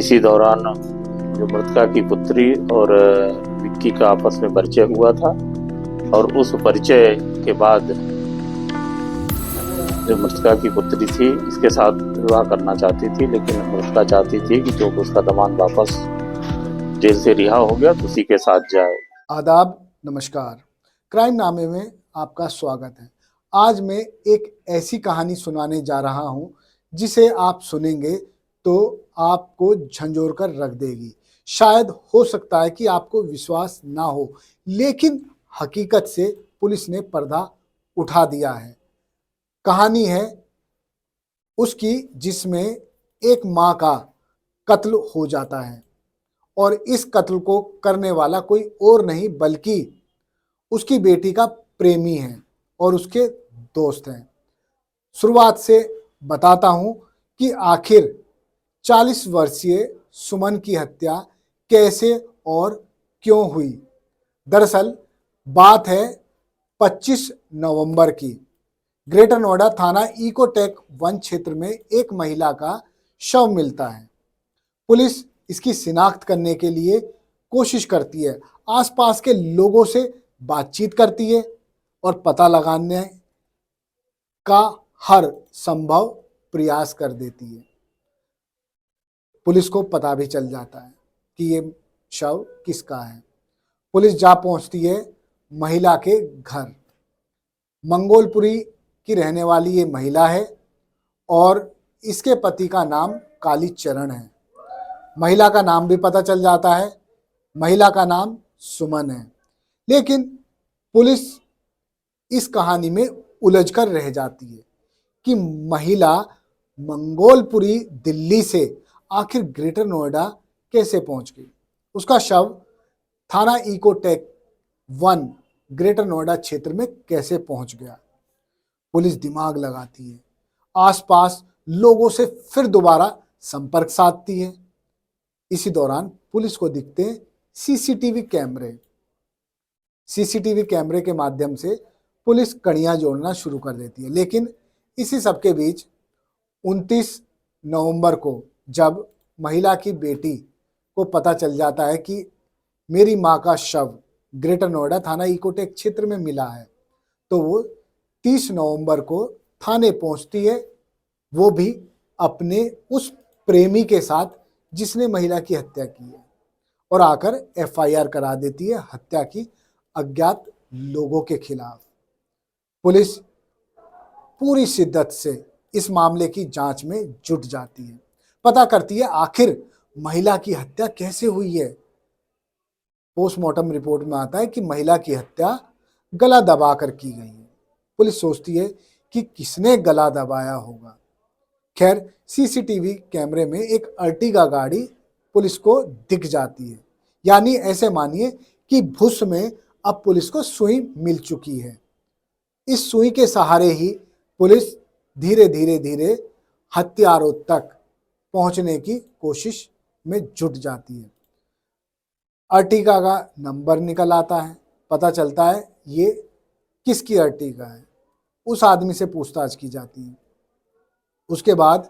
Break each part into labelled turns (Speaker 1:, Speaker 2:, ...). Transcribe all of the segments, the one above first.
Speaker 1: इसी दौरान जो मृतका की पुत्री और विक्की का आपस में परिचय हुआ था और उस परिचय के बाद जो मृतका की पुत्री थी इसके साथ विवाह करना चाहती थी, लेकिन मृतका चाहती थी कि जो उसका दामाद वापस जेल से रिहा हो गया तो उसी के साथ जाए।
Speaker 2: आदाब, नमस्कार। क्राइम नामे में आपका स्वागत है। आज मैं एक ऐसी कहानी सुनाने जा रहा हूं जिसे आप सुनेंगे तो आपको झंझोर कर रख देगी। शायद हो सकता है कि आपको विश्वास ना हो, लेकिन हकीकत से पुलिस ने पर्दा उठा दिया है। कहानी है उसकी जिसमें एक माँ का कत्ल हो जाता है और इस कत्ल को करने वाला कोई और नहीं बल्कि उसकी बेटी का प्रेमी है और उसके दोस्त हैं। शुरुआत से बताता हूं कि आखिर 40 वर्षीय सुमन की हत्या कैसे और क्यों हुई। दरअसल बात है 25 नवंबर की। ग्रेटर नोएडा थाना इकोटेक वन क्षेत्र में एक महिला का शव मिलता है। पुलिस इसकी शिनाख्त करने के लिए कोशिश करती है, आसपास के लोगों से बातचीत करती है और पता लगाने का हर संभव प्रयास कर देती है। पुलिस को पता भी चल जाता है कि ये शव किसका है। पुलिस जा पहुंचती है महिला के घर। मंगोलपुरी की रहने वाली ये महिला है और इसके पति का नाम कालीचरण है। महिला का नाम भी पता चल जाता है, महिला का नाम सुमन है। लेकिन पुलिस इस कहानी में उलझकर रह जाती है कि महिला मंगोलपुरी दिल्ली से आखिर ग्रेटर नोएडा कैसे पहुंच गई। उसका शव थाना इकोटेक वन ग्रेटर नोएडा क्षेत्र में कैसे पहुंच गया। पुलिस दिमाग लगाती है, आसपास लोगों से फिर दोबारा संपर्क साधती है। इसी दौरान पुलिस को दिखते हैं सीसीटीवी कैमरे। सीसीटीवी कैमरे के माध्यम से पुलिस कड़ियां जोड़ना शुरू कर देती है। लेकिन इसी सब के बीच 29 नवंबर को जब महिला की बेटी को पता चल जाता है कि मेरी मां का शव ग्रेटर नोएडा थाना इकोटेक क्षेत्र में मिला है, तो वो 30 नवंबर को थाने पहुंचती है, वो भी अपने उस प्रेमी के साथ जिसने महिला की हत्या की है, और आकर एफआईआर करा देती है हत्या की अज्ञात लोगों के खिलाफ। पुलिस पूरी शिद्दत से इस मामले की जांच में जुट जाती है, पता करती है आखिर महिला की हत्या कैसे हुई है। पोस्टमार्टम रिपोर्ट में आता है कि महिला की हत्या गला दबाकर की गई है। पुलिस सोचती है कि किसने गला दबाया होगा। खैर, सीसीटीवी कैमरे में एक अर्टिगा गाड़ी पुलिस को दिख जाती है। यानी ऐसे मानिए कि भुस में अब पुलिस को सुई मिल चुकी है। इस सुई के सहारे ही पुलिस धीरे धीरे धीरे हत्यारों तक पहुंचने की कोशिश में जुट जाती है। अर्टिगा का नंबर निकल आता है, पता चलता है ये किसकी अर्टिगा है। उस आदमी से पूछताछ की जाती है। उसके बाद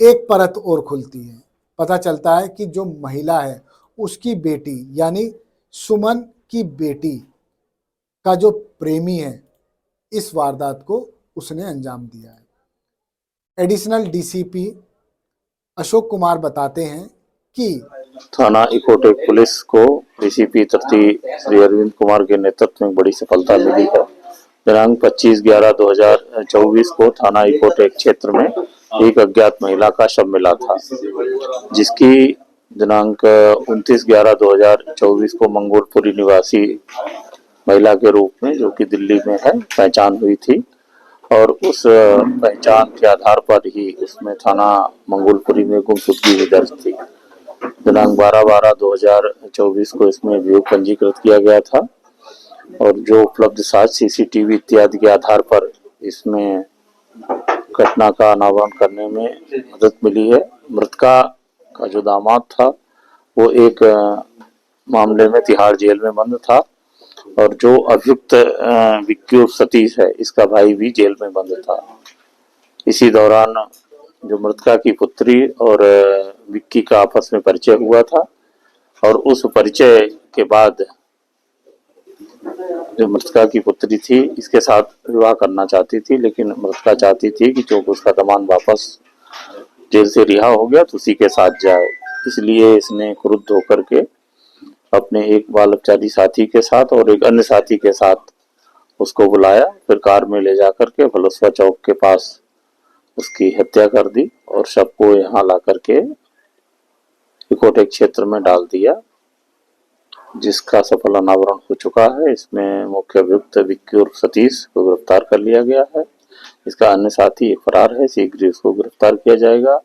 Speaker 2: एक परत और खुलती है, पता चलता है कि जो महिला है उसकी बेटी यानी सुमन की बेटी का जो प्रेमी है, इस वारदात को उसने अंजाम दिया है। एडिशनल डीसीपी अशोक कुमार बताते हैं कि
Speaker 1: थाना इकोटेक पुलिस को डीसीपी तृतीय श्री अरविंद कुमार के नेतृत्व में बड़ी सफलता मिली है। दिनांक 25/11/2024 को थाना इकोटेक क्षेत्र में एक अज्ञात महिला का शव मिला था, जिसकी दिनांक 29/11/2024 को मंगोलपुरी निवासी महिला के रूप में, जो कि दिल्ली में है, पहचान हुई थी और उस पहचान के आधार पर ही उसमें थाना मंगोलपुरी में गुमशुदगी भी दर्ज थी। दिनांक 12/12/2024 को इसमें अभियोग पंजीकृत किया गया था और जो उपलब्ध साक्ष्य सीसीटीवी इत्यादि के आधार पर इसमें घटना का अनावरण करने में मदद मिली है। मृतका का जो दामाद था वो एक मामले में तिहाड़ जेल में बंद था और जो अभियुक्त विक्की उर्फ सतीश है, इसका भाई भी जेल में बंद था। इसी दौरान जो मृतका की पुत्री और विक्की का आपस में परिचय हुआ था और उस परिचय के बाद जो मृतका की पुत्री थी इसके साथ विवाह करना चाहती थी, लेकिन मृतका चाहती थी कि जो उसका दामाद वापस जेल से रिहा हो गया तो उसी के साथ जाए। इसलिए इसने क्रुद्ध होकर के अपने एक बालचारी साथी के साथ और एक अन्य साथी के साथ उसको बुलाया, फिर कार में ले जाकर के फलुस्वा चौक के पास उसकी हत्या कर दी और शव को यहाँ ला करके इकोटेक क्षेत्र में डाल दिया, जिसका सफल अनावरण हो चुका है। इसमें मुख्य अभियुक्त विक्की और सतीश को गिरफ्तार कर लिया गया है। इसका अन्य साथी एक फरार है, शीघ्र ही उसको गिरफ्तार किया जाएगा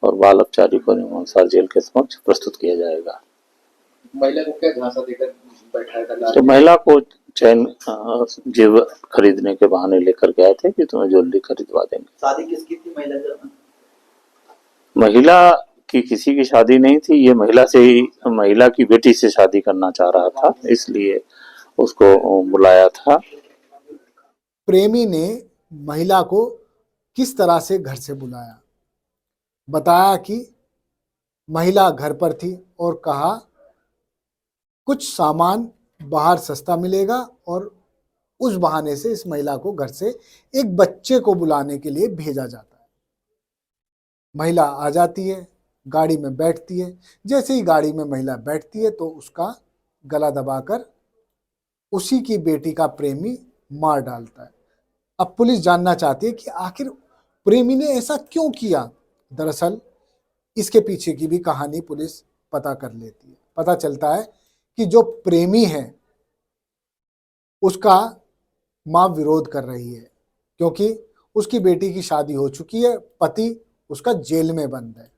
Speaker 1: और बाल अपचारी को नियमानुसार जेल के समक्ष प्रस्तुत किया जाएगा।
Speaker 3: महिला को क्या झांसा देकर बैठाया था?
Speaker 1: तो महिला को चैन जेवर खरीदने के बहाने लेकर गए थे कि तुम्हें ज्वेलरी खरीदवा देंगे।
Speaker 3: शादी किसकी थी महिला से?
Speaker 1: महिला की किसी की शादी नहीं थी, ये महिला से ही महिला की बेटी से शादी करना चाह रहा था, इसलिए उसको बुलाया था।
Speaker 2: प्रेमी ने महिला को किस तरह से घर से बुलाया, बताया कि महिला घर पर थी और कहा कुछ सामान बाहर सस्ता मिलेगा और उस बहाने से इस महिला को घर से एक बच्चे को बुलाने के लिए भेजा जाता है। महिला आ जाती है, गाड़ी में बैठती है। जैसे ही गाड़ी में महिला बैठती है तो उसका गला दबाकर उसी की बेटी का प्रेमी मार डालता है। अब पुलिस जानना चाहती है कि आखिर प्रेमी ने ऐसा क्यों किया। दरअसल इसके पीछे की भी कहानी पुलिस पता कर लेती है। पता चलता है कि जो प्रेमी है उसका मां विरोध कर रही है, क्योंकि उसकी बेटी की शादी हो चुकी है, पति उसका जेल में बंद है,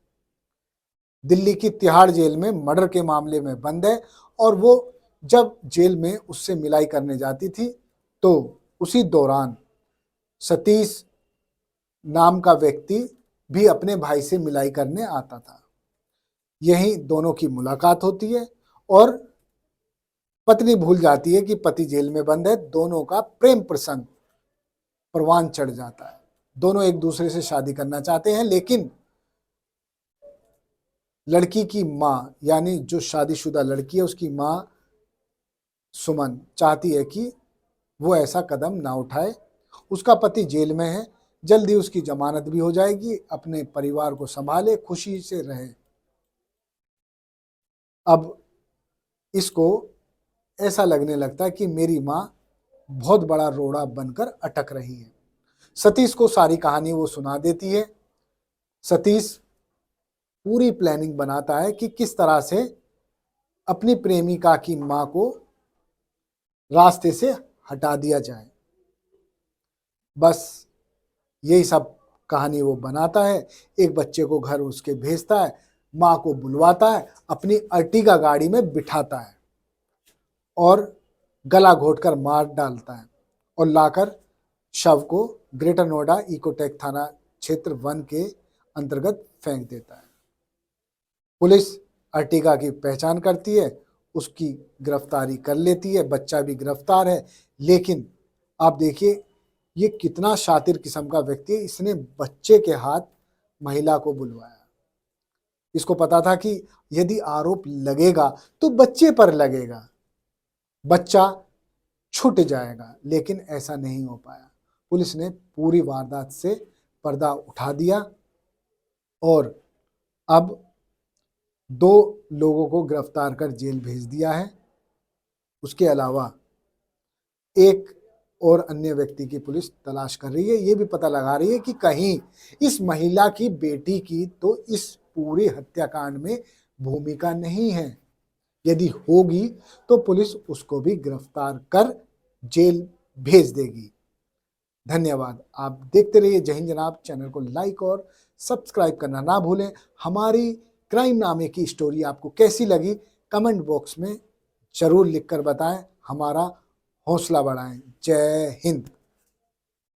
Speaker 2: दिल्ली की तिहाड़ जेल में मर्डर के मामले में बंद है। और वो जब जेल में उससे मिलाई करने जाती थी तो उसी दौरान सतीश नाम का व्यक्ति भी अपने भाई से मिलाई करने आता था। यही दोनों की मुलाकात होती है और पत्नी भूल जाती है कि पति जेल में बंद है। दोनों का प्रेम प्रसंग परवान चढ़ जाता है। दोनों एक दूसरे से शादी करना चाहते हैं, लेकिन लड़की की मां यानी जो शादीशुदा लड़की है उसकी मां सुमन चाहती है कि वो ऐसा कदम ना उठाए। उसका पति जेल में है, जल्दी उसकी जमानत भी हो जाएगी, अपने परिवार को संभाले, खुशी से रहे। अब इसको ऐसा लगने लगता है कि मेरी मां बहुत बड़ा रोड़ा बनकर अटक रही है। सतीश को सारी कहानी वो सुना देती है। सतीश पूरी प्लानिंग बनाता है कि किस तरह से अपनी प्रेमिका की मां को रास्ते से हटा दिया जाए। बस यही सब कहानी वो बनाता है। एक बच्चे को घर उसके भेजता है, मां को बुलवाता है, अपनी अर्टिगा गाड़ी में बिठाता है और गला घोटकर मार डालता है और लाकर शव को ग्रेटर नोएडा इकोटेक थाना क्षेत्र 1 के अंतर्गत फेंक देता है। पुलिस अर्टिगा की पहचान करती है, उसकी गिरफ्तारी कर लेती है, बच्चा भी गिरफ्तार है। लेकिन आप देखिए ये कितना शातिर किस्म का व्यक्ति है, इसने बच्चे के हाथ महिला को बुलवाया। इसको पता था कि यदि आरोप लगेगा तो बच्चे पर लगेगा, बच्चा छूट जाएगा, लेकिन ऐसा नहीं हो पाया। पुलिस ने पूरी वारदात से पर्दा उठा दिया और अब 2 लोगों को गिरफ्तार कर जेल भेज दिया है। उसके अलावा एक और अन्य व्यक्ति की पुलिस तलाश कर रही है। ये भी पता लगा रही है कि कहीं इस महिला की बेटी की तो इस पूरे हत्याकांड में भूमिका नहीं है। यदि होगी तो पुलिस उसको भी गिरफ्तार कर जेल भेज देगी। धन्यवाद। आप देखते रहिए जय हिंद जनाब। चैनल को लाइक और सब्सक्राइब करना ना भूलें। हमारी क्राइम नामे की स्टोरी आपको कैसी लगी कमेंट बॉक्स में जरूर लिखकर बताएं, हमारा हौसला बढ़ाएं। जय हिंद।